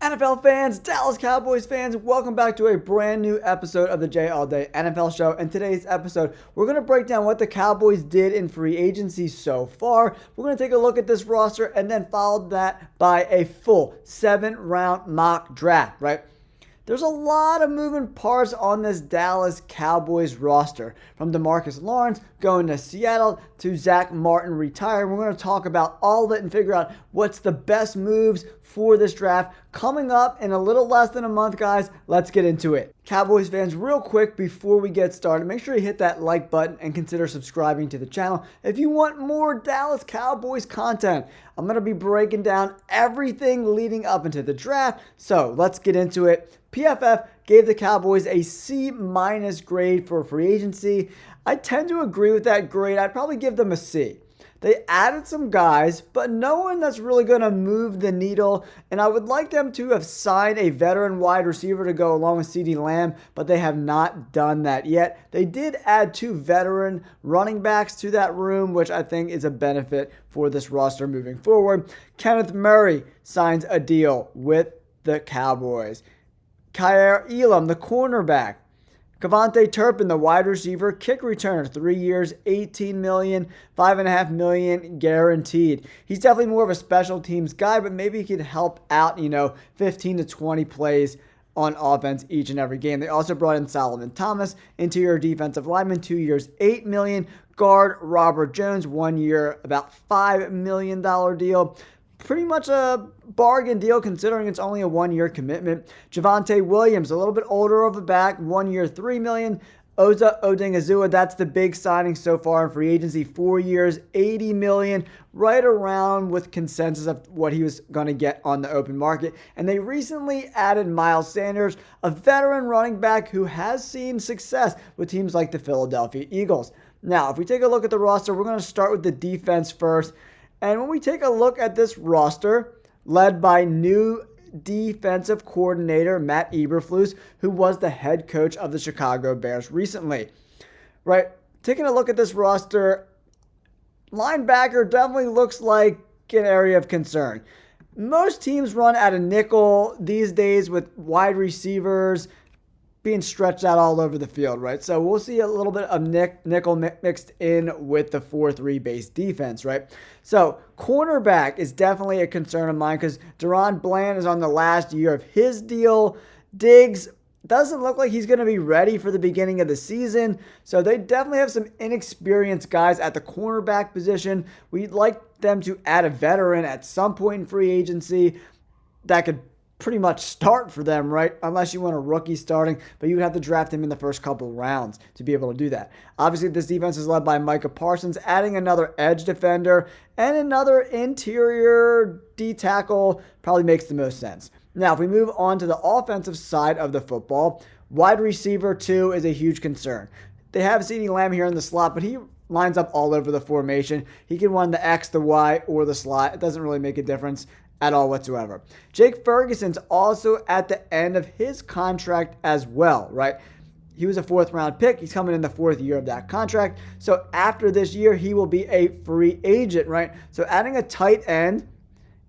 NFL fans, Dallas Cowboys fans, welcome back to a brand new episode of the J All Day NFL Show. In today's episode, we're going to break down what the Cowboys did in free agency so far. We're going to take a look at this roster and then follow that by a full 7-round mock draft, right? There's a lot of moving parts on this Dallas Cowboys roster. From DeMarcus Lawrence going to Seattle to Zach Martin retiring. We're going to talk about all of it and figure out what's the best moves for this draft coming up in a little less than a month, guys. Let's get into it. Cowboys fans, real quick before we get started, make sure you hit that like button and consider subscribing to the channel if you want more Dallas Cowboys content. I'm going to be breaking down everything leading up into the draft, so let's get into it. PFF gave the Cowboys a C- grade for free agency. I tend to agree with that grade. I'd probably give them a C. They added some guys, but no one that's really going to move the needle. And I would like them to have signed a veteran wide receiver to go along with CeeDee Lamb, but they have not done that yet. They did add 2 veteran running backs to that room, which I think is a benefit for this roster moving forward. Kenneth Murray signs a deal with the Cowboys. Kyer Elam, the cornerback. Cavonte Turpin, the wide receiver, kick returner, 3 years, $18 million, $5.5 million guaranteed. He's definitely more of a special teams guy, but maybe he could help out, 15 to 20 plays on offense each and every game. They also brought in Solomon Thomas, interior defensive lineman, 2 years, $8 million. Guard Robert Jones, 1 year, about $5 million deal. Pretty much a bargain deal considering it's only a 1-year commitment. Javonte Williams, a little bit older of a back, 1 year, $3 million. Oza Odengazua, that's the big signing so far in free agency, 4 years, $80 million, right around with consensus of what he was going to get on the open market. And they recently added Miles Sanders, a veteran running back who has seen success with teams like the Philadelphia Eagles. Now, if we take a look at the roster, we're going to start with the defense first. And when we take a look at this roster, led by new defensive coordinator Matt Eberflus, who was the head coach of the Chicago Bears recently, right? Taking a look at this roster, linebacker definitely looks like an area of concern. Most teams run at a nickel these days with wide receivers being stretched out all over the field, right? So we'll see a little bit of nickel mixed in with the 4-3 base defense, right? So cornerback is definitely a concern of mine because Deron Bland is on the last year of his deal. Diggs doesn't look like he's going to be ready for the beginning of the season. So they definitely have some inexperienced guys at the cornerback position. We'd like them to add a veteran at some point in free agency that could pretty much start for them, right? Unless you want a rookie starting, but you would have to draft him in the first couple rounds to be able to do that. Obviously, this defense is led by Micah Parsons, adding another edge defender and another interior D-tackle probably makes the most sense. Now, if we move on to the offensive side of the football, wide receiver 2 is a huge concern. They have CeeDee Lamb here in the slot, but he lines up all over the formation. He can run the X, the Y, or the slot. It doesn't really make a difference at all whatsoever. Jake Ferguson's also at the end of his contract as well, right? He was a 4th-round pick. He's coming in the 4th year of that contract. So after this year, he will be a free agent, right? So adding a tight end,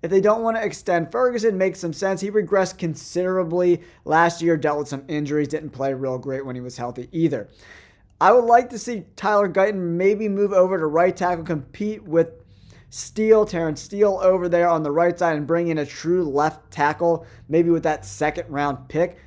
if they don't want to extend Ferguson, makes some sense. He regressed considerably last year, dealt with some injuries, didn't play real great when he was healthy either. I would like to see Tyler Guyton maybe move over to right tackle, compete with Terrence Steele over there on the right side and bring in a true left tackle, maybe with that 2nd-round pick.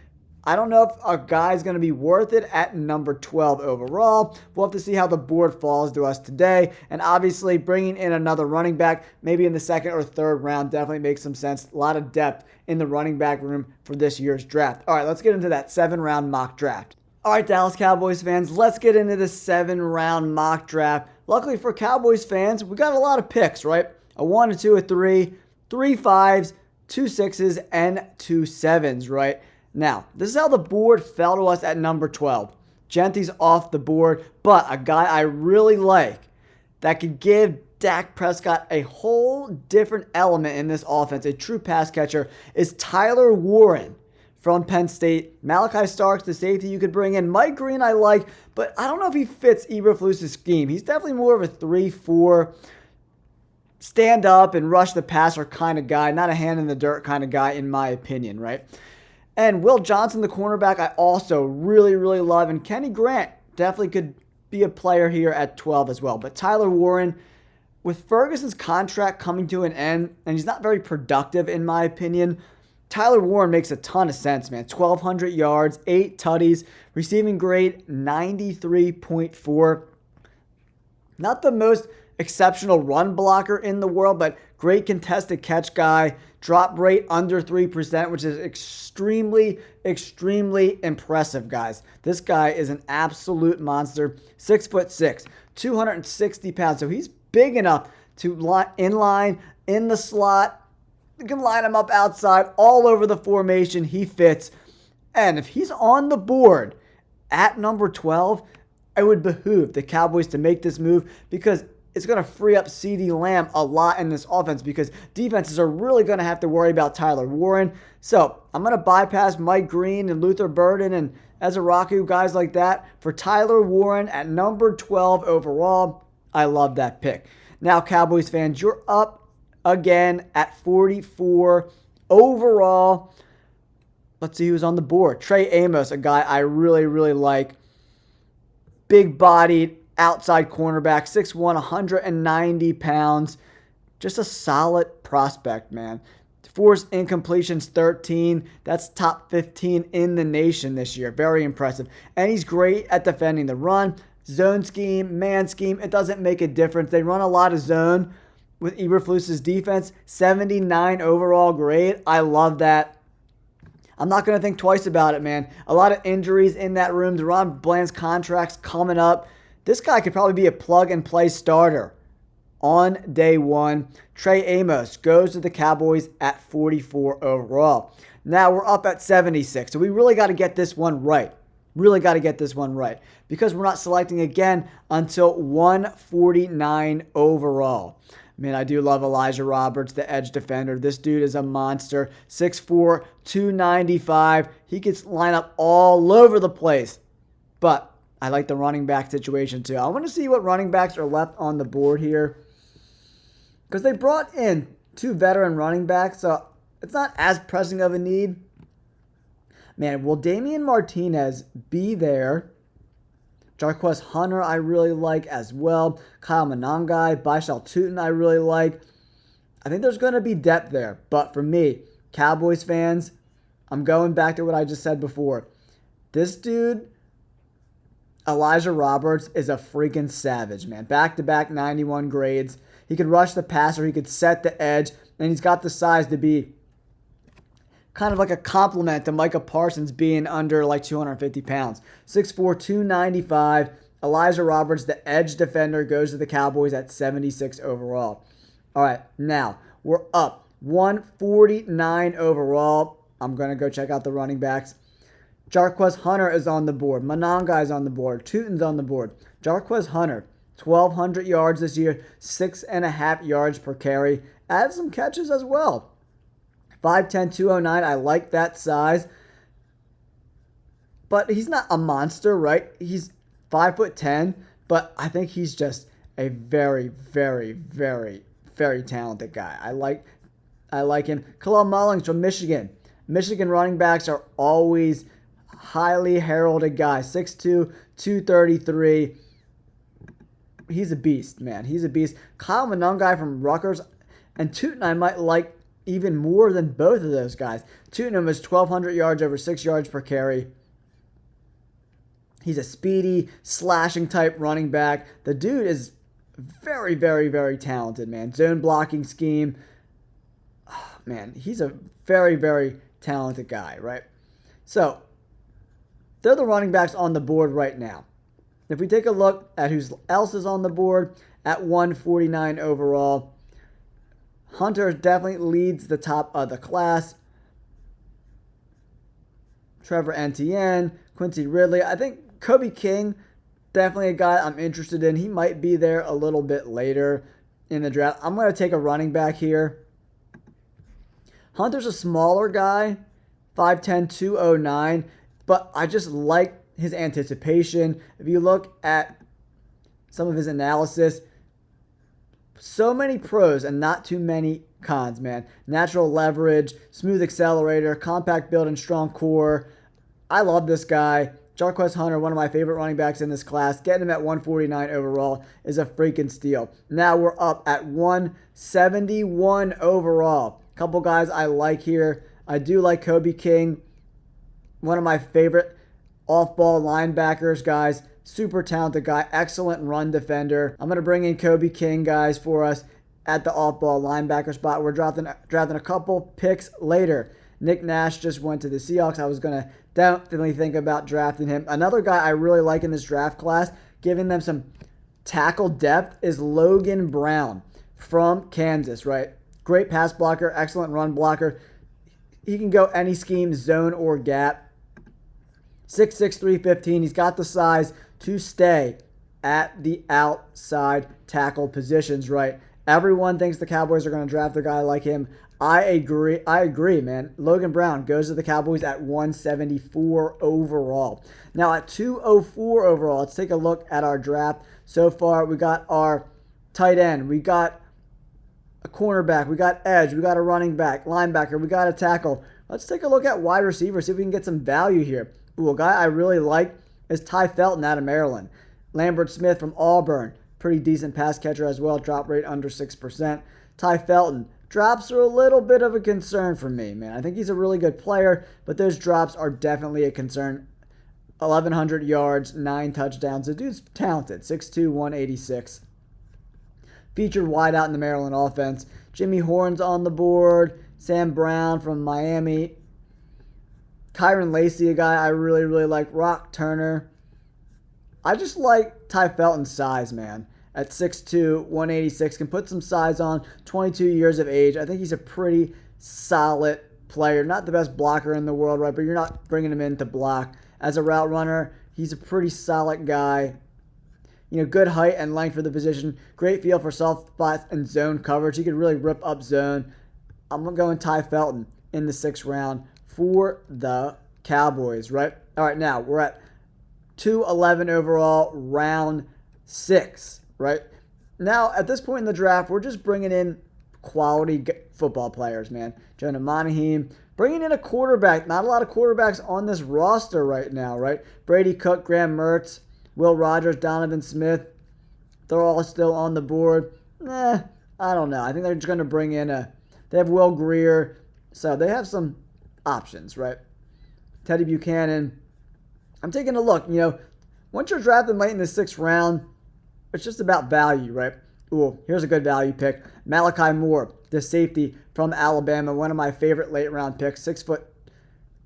I don't know if a guy's going to be worth it at number 12 overall. We'll have to see how the board falls to us today. And obviously, bringing in another running back, maybe in the 2nd or 3rd round, definitely makes some sense. A lot of depth in the running back room for this year's draft. All right, let's get into that 7-round mock draft. All right, Dallas Cowboys fans, let's get into the 7-round mock draft. Luckily for Cowboys fans, we got a lot of picks, right? A 1, a 2, a 3, 3 5s, 2 6s, and 2 7s, right? Now, this is how the board fell to us at number 12. Gentry's off the board, but a guy I really like that could give Dak Prescott a whole different element in this offense, a true pass catcher, is Tyler Warren from Penn State. Malachi Starks, the safety you could bring in. Mike Green I like, but I don't know if he fits Eberflus's scheme. He's definitely more of a 3-4 stand up and rush the passer kind of guy, not a hand in the dirt kind of guy, in my opinion, right? And Will Johnson, the cornerback, I also really, really love. And Kenny Grant definitely could be a player here at 12 as well. But Tyler Warren, with Ferguson's contract coming to an end, and he's not very productive in my opinion, Tyler Warren makes a ton of sense, man. 1,200 yards, 8 tutties, receiving grade 93.4. Not the most exceptional run blocker in the world, but great contested catch guy. Drop rate under 3%, which is extremely, extremely impressive, guys. This guy is an absolute monster. 6'6", 260 pounds. So he's big enough to inline, in the slot. You can line him up outside, all over the formation. He fits. And if he's on the board at number 12, it would behoove the Cowboys to make this move, because it's going to free up CeeDee Lamb a lot in this offense, because defenses are really going to have to worry about Tyler Warren. So I'm going to bypass Mike Green and Luther Burden and Ezaraku, guys like that, for Tyler Warren at number 12 overall. I love that pick. Now, Cowboys fans, you're up again at 44 overall. Let's see who's on the board. Trey Amos, a guy I really, really like. Big-bodied outside cornerback, 6'1", 190 pounds. Just a solid prospect, man. Forced incompletions, 13. That's top 15 in the nation this year. Very impressive. And he's great at defending the run. Zone scheme, man scheme, it doesn't make a difference. They run a lot of zone with Eberflus's defense. 79 overall grade. I love that. I'm not going to think twice about it, man. A lot of injuries in that room. Deron Bland's contract's coming up. This guy could probably be a plug-and-play starter on day one. Trey Amos goes to the Cowboys at 44 overall. Now we're up at 76, so we really got to get this one right. Really got to get this one right, because we're not selecting again until 149 overall. Man, I do love Elijah Roberts, the edge defender. This dude is a monster. 6'4", 295. He gets line up all over the place. But I like the running back situation too. I want to see what running backs are left on the board here, because they brought in 2 veteran running backs, so it's not as pressing of a need. Man, will Damian Martinez be there? Jarquez Hunter I really like as well. Kyle Monangai, Baishal Tutin I really like. I think there's going to be depth there. But for me, Cowboys fans, I'm going back to what I just said before. This dude, Elijah Roberts, is a freaking savage, man. Back-to-back 91 grades. He could rush the passer. He could set the edge. And he's got the size to be kind of like a compliment to Micah Parsons being under like 250 pounds. 6'4", 295. Elijah Roberts, the edge defender, goes to the Cowboys at 76 overall. All right, now we're up 149 overall. I'm going to go check out the running backs. Jarquez Hunter is on the board. Monangai is on the board. Tutin's on the board. Jarquez Hunter, 1,200 yards this year, 6.5 yards per carry. Add some catches as well. 5'10", 209. I like that size. But he's not a monster, right? He's 5'10", but I think he's just a very, very, very, very talented guy. I like him. Khalil Mullings from Michigan. Michigan running backs are always highly heralded guys. 6'2", 233. He's a beast, man. He's a beast. Kyle Monangai from Rutgers. And Tutin I might like even more than both of those guys. Tutin is 1,200 yards, over 6 yards per carry. He's a speedy, slashing type running back. The dude is very, very, very talented, man. Zone blocking scheme. Oh, man, he's a very, very talented guy, right? So, they're the running backs on the board right now. If we take a look at who else is on the board at 149 overall, Hunter definitely leads the top of the class. Trevor Etienne, Quincy Ridley. I think Kobe King, definitely a guy I'm interested in. He might be there a little bit later in the draft. I'm going to take a running back here. Hunter's a smaller guy, 5'10", 209, but I just like his anticipation. If you look at some of his analysis, So many pros and not too many cons, man. Natural leverage, smooth accelerator, compact build, and strong core. I love this guy. Jarquez Hunter, one of my favorite running backs in this class. Getting him at 149 overall is a freaking steal. Now we're up at 171 overall. Couple guys I like here. I do like Kobe King, one of my favorite off-ball linebackers, guys. Super talented guy, excellent run defender. I'm going to bring in Kobe King, guys, for us at the off-ball linebacker spot. We're drafting a couple picks later. Nick Nash just went to the Seahawks. I was going to definitely think about drafting him. Another guy I really like in this draft class, giving them some tackle depth, is Logan Brown from Kansas, right? Great pass blocker, excellent run blocker. He can go any scheme, zone or gap. 6'6", 315. He's got the size to stay at the outside tackle positions, right? Everyone thinks the Cowboys are going to draft a guy like him. I agree, man. Logan Brown goes to the Cowboys at 174 overall. Now at 204 overall, let's take a look at our draft so far. We got our tight end. We got a cornerback. We got edge. We got a running back, linebacker. We got a tackle. Let's take a look at wide receiver, see if we can get some value here. Ooh, a guy I really like is Ty Felton out of Maryland. Lambert Smith from Auburn. Pretty decent pass catcher as well. Drop rate under 6%. Ty Felton. Drops are a little bit of a concern for me, man. I think he's a really good player, but those drops are definitely a concern. 1,100 yards, 9 touchdowns. The dude's talented. 6'2", 186. Featured wideout in the Maryland offense. Jimmy Horn's on the board. Sam Brown from Miami. Kyron Lacey, a guy I really, really like. Rock Turner. I just like Ty Felton's size, man. At 6'2", 186, can put some size on, 22 years of age. I think he's a pretty solid player. Not the best blocker in the world, right? But you're not bringing him in to block. As a route runner, he's a pretty solid guy. You know, good height and length for the position. Great feel for soft spots and zone coverage. He could really rip up zone. I'm going Ty Felton in the 6th round for the Cowboys, right? All right, now we're at 211 overall, round 6. Right? Now, at this point in the draft, we're just bringing in quality football players, man. Jonah Monahan, bringing in a quarterback. Not a lot of quarterbacks on this roster right now, right? Brady Cook, Graham Mertz, Will Rogers, Donovan Smith. They're all still on the board. I don't know. I think they're just going to bring in they have Will Greer. So they have some options, right? Teddy Buchanan. I'm taking a look. You know, once you're drafted late in the 6th round, it's just about value, right? Ooh, here's a good value pick. Malachi Moore, the safety from Alabama, one of my favorite late round picks. 6 foot,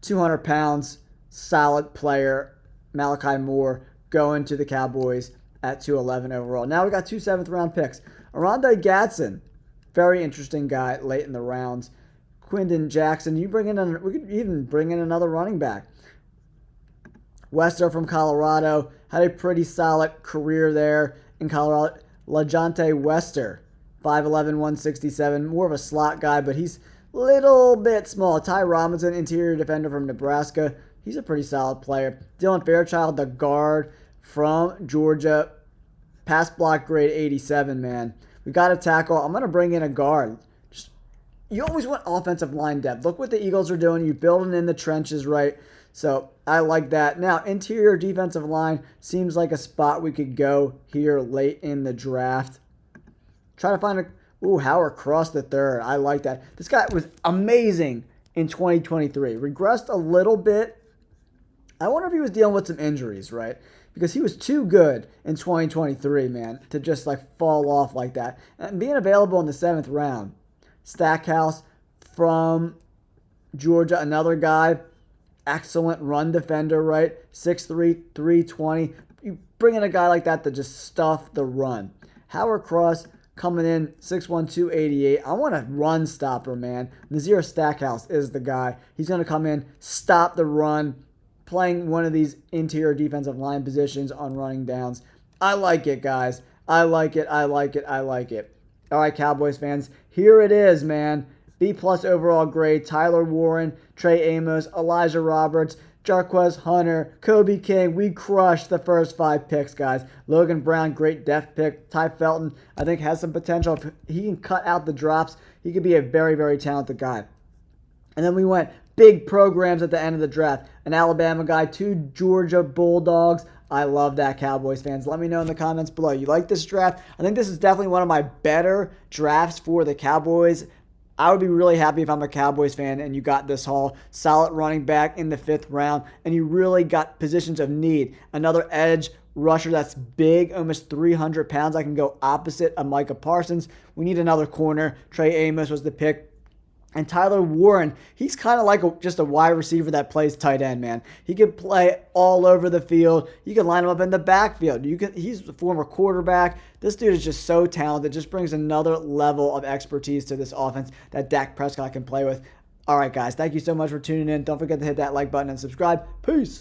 200 pounds, solid player. Malachi Moore going to the Cowboys at 211 overall. Now we got 2 7th round picks. Arondé Gatson, very interesting guy late in the rounds. Quindon Jackson, we could even bring in another running back. Wester from Colorado, had a pretty solid career there in Colorado. LaJonte Wester, 5'11", 167, more of a slot guy, but he's a little bit small. Ty Robinson, interior defender from Nebraska, he's a pretty solid player. Dylan Fairchild, the guard from Georgia, pass block grade 87, man. We got a tackle. I'm going to bring in a guard. You always want offensive line depth. Look what the Eagles are doing. You're building in the trenches, right? So I like that. Now, interior defensive line seems like a spot we could go here late in the draft. Try to find Howard Cross the third. I like that. This guy was amazing in 2023. Regressed a little bit. I wonder if he was dealing with some injuries, right? Because he was too good in 2023, man, to just like fall off like that. And being available in the 7th round. Stackhouse from Georgia, another guy. Excellent run defender, right? 6'3", 320. You bring in a guy like that to just stuff the run. Howard Cross coming in 6'1", 288. I want a run stopper, man. Nazir Stackhouse is the guy. He's going to come in, stop the run, playing one of these interior defensive line positions on running downs. I like it, guys. I like it. I like it. I like it. All right, Cowboys fans, here it is, man. B+ overall grade, Tyler Warren, Trey Amos, Elijah Roberts, Jarquez Hunter, Kobe King. We crushed the first 5 picks, guys. Logan Brown, great depth pick. Ty Felton, I think, has some potential. If he can cut out the drops, he could be a very, very talented guy. And then we went big programs at the end of the draft. An Alabama guy, 2 Georgia Bulldogs. I love that, Cowboys fans. Let me know in the comments below. You like this draft? I think this is definitely one of my better drafts for the Cowboys. I would be really happy if I'm a Cowboys fan and you got this haul. Solid running back in the 5th round, and you really got positions of need. Another edge rusher that's big, almost 300 pounds. I can go opposite of Micah Parsons. We need another corner. Trey Amos was the pick. And Tyler Warren, he's kind of like just a wide receiver that plays tight end, man. He can play all over the field. You can line him up in the backfield. He's a former quarterback. This dude is just so talented. Just brings another level of expertise to this offense that Dak Prescott can play with. All right, guys, thank you so much for tuning in. Don't forget to hit that like button and subscribe. Peace.